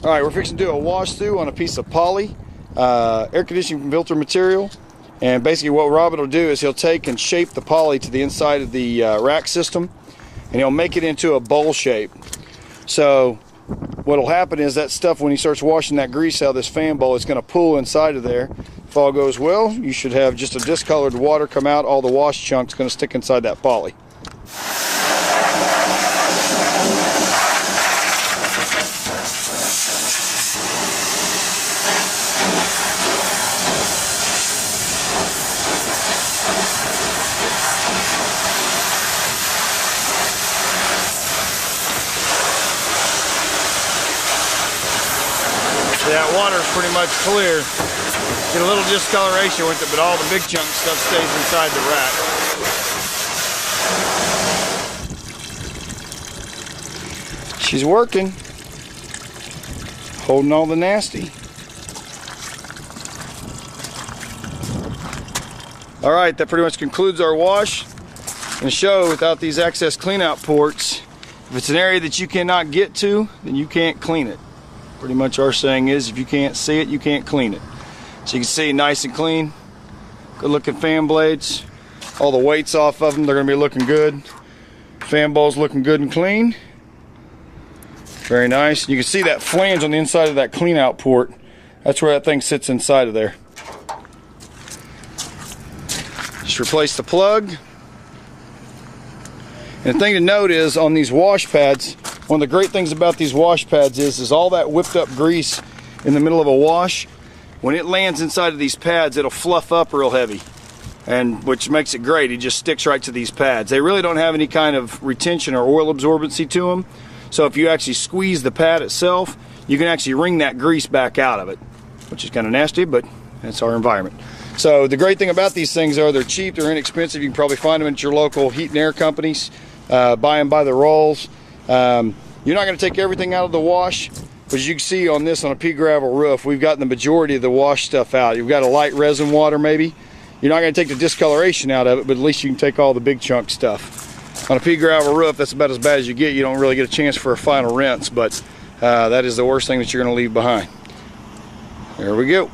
Alright, we're fixing to do a wash through on a piece of poly, air conditioning filter material. And basically what Robert will do is he'll take and shape the poly to the inside of the rack system, and he'll make it into a bowl shape. So what will happen is that stuff, when he starts washing that grease out of this fan bowl, it's going to pool inside of there. If all goes well, you should have just a discolored water come out. All the wash chunk's going to stick inside that poly. That water is pretty much clear. Get a little discoloration with it, but all the big chunk stuff stays inside the rack. She's working. Holding all the nasty. Alright, that pretty much concludes our wash. And show without these excess clean out ports, if it's an area that you cannot get to, then you can't clean it. Pretty much our saying is, if you can't see it, you can't clean it. So you can see nice and clean, good looking fan blades, all the weights off of them, they're going to be looking good. Fan bowl's looking good and clean. Very nice. You can see that flange on the inside of that clean out port. That's where that thing sits inside of there. Just replace the plug. And the thing to note is, on these wash pads, one of the great things about these wash pads is all that whipped up grease in the middle of a wash, when it lands inside of these pads, it'll fluff up real heavy, and which makes it great. It just sticks right to these pads. They really don't have any kind of retention or oil absorbency to them. So if you actually squeeze the pad itself, you can actually wring that grease back out of it, which is kind of nasty, but that's our environment. So the great thing about these things are they're cheap, they're inexpensive. You can probably find them at your local heat and air companies. Buy them by the rolls. You're not going to take everything out of the wash, but as you can see on this, on a pea gravel roof, we've gotten the majority of the wash stuff out. You've got a light resin water maybe. You're not going to take the discoloration out of it, but at least you can take all the big chunk stuff. On a pea gravel roof, that's about as bad as you get. You don't really get a chance for a final rinse, but that is the worst thing that you're going to leave behind. There we go.